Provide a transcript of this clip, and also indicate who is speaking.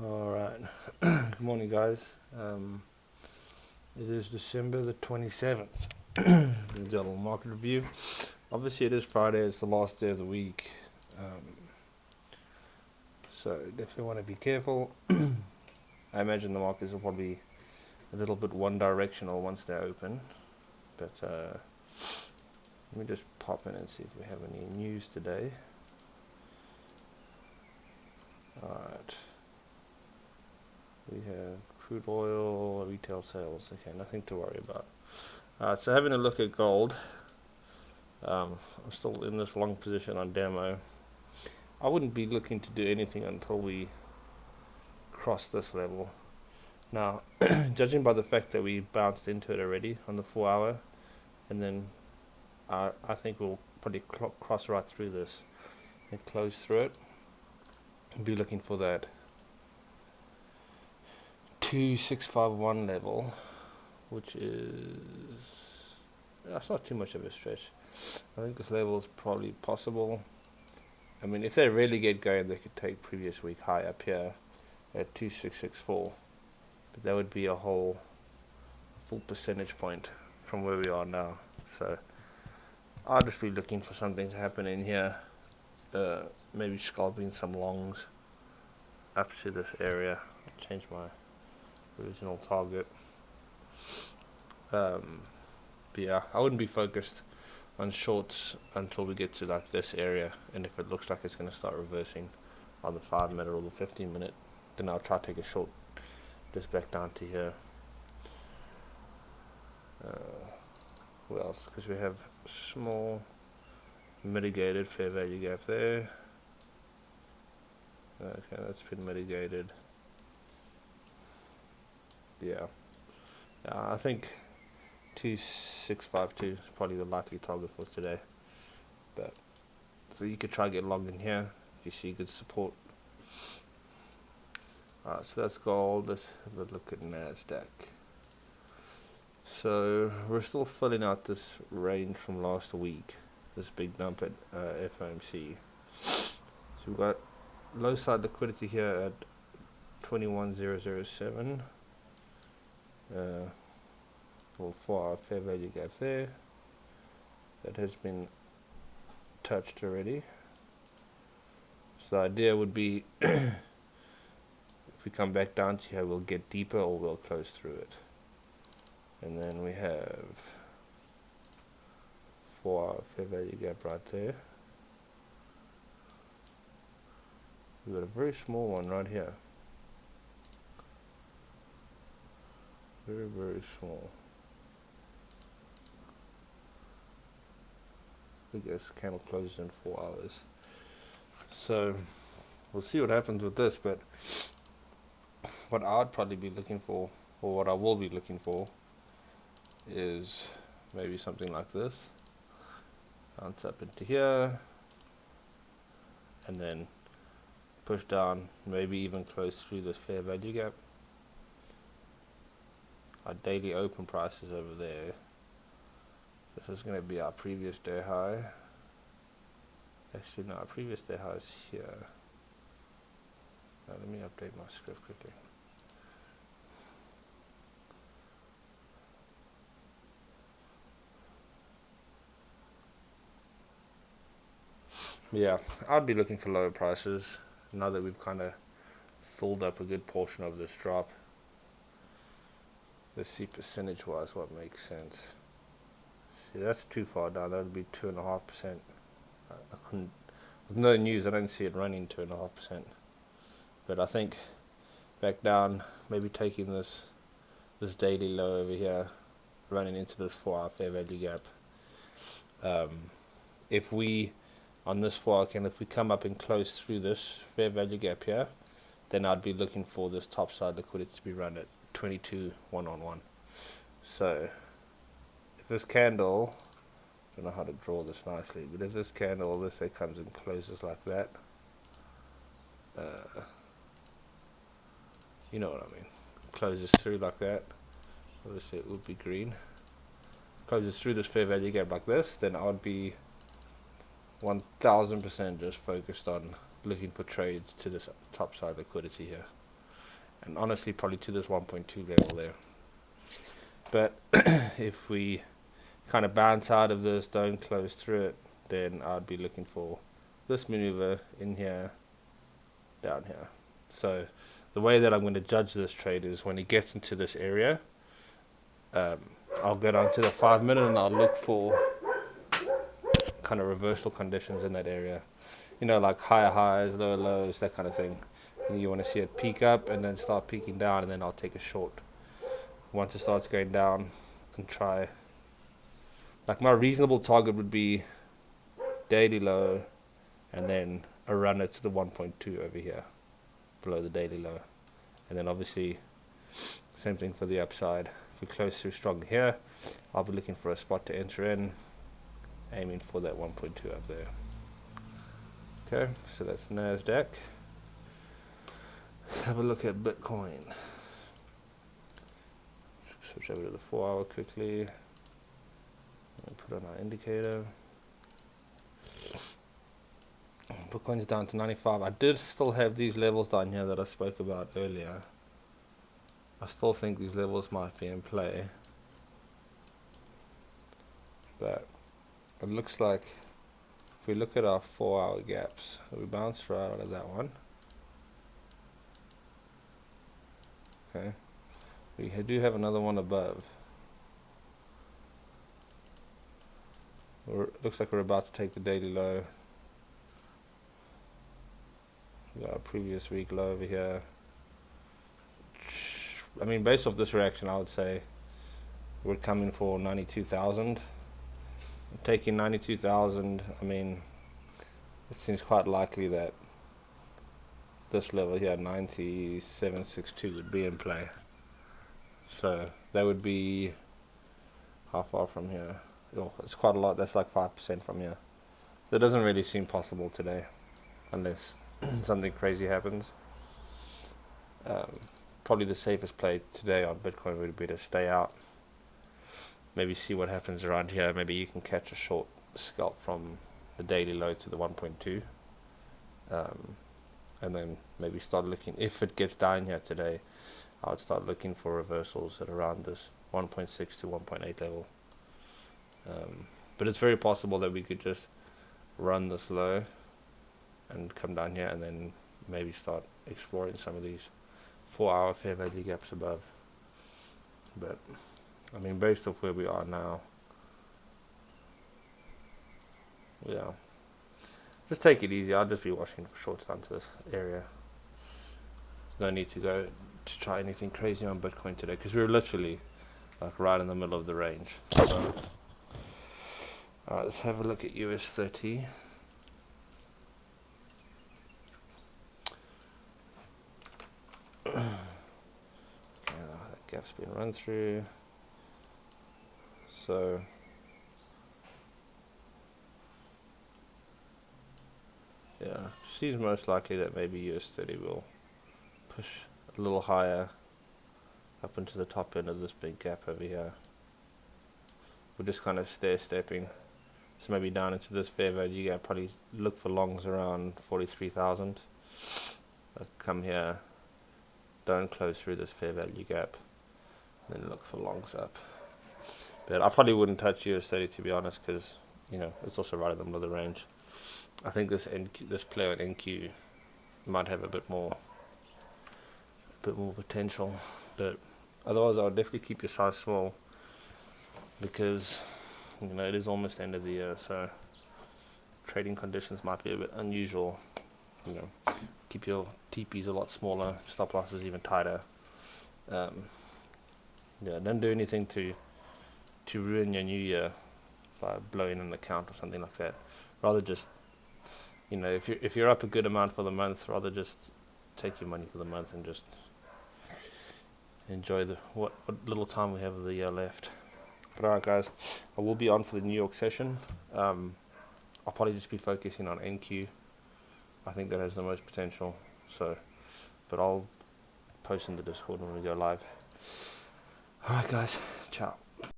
Speaker 1: Alright, good morning guys. It is December the 27th. We'll do a little market review. Obviously it is Friday, it's the last day of the week. So definitely want to be careful. I imagine the markets will probably a little bit one directional once they're open. But let me just pop in and see if we have any news today. Alright. We have crude oil, retail sales. Okay, nothing to worry about. So having a look at gold. I'm still in this long position on demo. I wouldn't be looking to do anything until we cross this level. Now, judging by the fact that we bounced into it already on the 4 hour, and then I think we'll probably cross right through this and close through it. I'll be looking for that 2651 level, which is, that's not too much of a stretch. I think this level is probably possible. I mean, if they really get going, they could take previous week high up here at 2664, but that would be a full percentage point from where we are now. So I'll just be looking for something to happen in here, maybe scalping some longs up to this area. I'll change my original target. But yeah, I wouldn't be focused on shorts until we get to like this area, and if it looks like it's going to start reversing on the 5 minute or the 15 minute, then I'll try to take a short just back down to here. What else? Because we have small mitigated fair value gap there. Okay, that's been mitigated. Yeah, I think 2652 is probably the likely target for today. But so you could try get long in here if you see good support. Alright, so that's gold. Let's have a look at NASDAQ. So we're still filling out this range from last week, this big dump at FOMC. So we've got low side liquidity here at 21007. For our fair value gap there, that has been touched already. So the idea would be if we come back down to here, we'll get deeper or we'll close through it. And then we have for our fair value gap right there, we've got a very small one right here, very small. I guess candle closes in 4 hours. So we'll see what happens with this, but what I'd probably be looking for, or what I will be looking for, is maybe something like this. Bounce up into here, and then push down, maybe even close through this fair value gap. Our daily open price is over there. This is going to be our previous day high. Actually, no, our previous day high is here. Now, let me update my script quickly. Yeah, I'd be looking for lower prices now that we've kind of filled up a good portion of this drop. Let's see percentage wise what makes sense. See, that's too far down. That would be 2.5%. I couldn't, with no news, I don't see it running 2.5%. But I think back down, maybe taking this daily low over here, running into this 4 hour fair value gap. If we on this 4 hour candle, if we come up and close through this fair value gap here, then I'd be looking for this top side liquidity to be run at 22 1-on-1. So if this candle, I don't know how to draw this nicely, but if this candle, let's say, comes and closes like that, you know what I mean, closes through like that, obviously it would be green, closes through this fair value gap like this, then I would be 1000% just focused on looking for trades to this top side liquidity here. and honestly probably to this 1.2 level there. But if we kind of bounce out of this, don't close through it, then I'd be looking for this maneuver in here, down here. So the way that I'm going to judge this trade is when it gets into this area, I'll go down to the 5 minute and I'll look for kind of reversal conditions in that area, you know, like higher highs, lower lows, that kind of thing. And you want to see it peak up and then start peaking down, and then I'll take a short once it starts going down and try. Like my reasonable target would be daily low and then a runner to the 1.2 over here below the daily low, and then obviously same thing for the upside. If we close through strong here, I'll be looking for a spot to enter in, aiming for that 1.2 up there. Okay, so that's NASDAQ. Let's have a look at Bitcoin. Switch over to the 4 hour quickly. Put on our indicator. Bitcoin's down to 95. I did still have these levels down here that I spoke about earlier. I still think these levels might be in play, but it looks like if we look at our 4 hour gaps, we bounced right out of that one. Okay, we do have another one above. Looks like we're about to take the daily low. We got our previous week low over here. I mean, based off this reaction, I would say we're coming for 92,000. Taking 92,000, I mean, it seems quite likely that this level here, 97.62, would be in play. So that would be how far from here? Oh, it's quite a lot. That's like 5% from here. That doesn't really seem possible today, unless something crazy happens. Probably the safest play today on Bitcoin would be to stay out, maybe see what happens around here. Maybe you can catch a short scalp from the daily low to the 1.2, and then maybe start looking. If it gets down here today, I would start looking for reversals at around this 1.6 to 1.8 level. But it's very possible that we could just run this low and come down here and then maybe start exploring some of these 4 hour fair value gaps above. But I mean, based off where we are now, yeah, just take it easy. I'll just be watching for shorts down to this area. No need to go to try anything crazy on Bitcoin today, because we're literally like right in the middle of the range. So, alright, let's have a look at US30. That gap's been run through. So yeah, seems most likely that maybe US30 will push a little higher up into the top end of this big gap over here. We're just kind of stair-stepping. So maybe down into this fair value gap, probably look for longs around 43,000. Come here, don't close through this fair value gap, then look for longs up. But I probably wouldn't touch US30 to be honest, because you know it's also right in the middle of the range. I think this play on NQ might have a bit more potential, but otherwise I would definitely keep your size small, because you know it is almost the end of the year, so trading conditions might be a bit unusual. You know, keep your TPs a lot smaller, stop losses even tighter. Yeah, don't do anything to ruin your new year by blowing an account or something like that. Rather just, you know, if you're up a good amount for the month, rather just take your money for the month and just enjoy what little time we have of the year left. But alright guys, I will be on for the New York session. I'll probably just be focusing on NQ. I think that has the most potential. So, but I'll post in the Discord when we go live. Alright guys, ciao.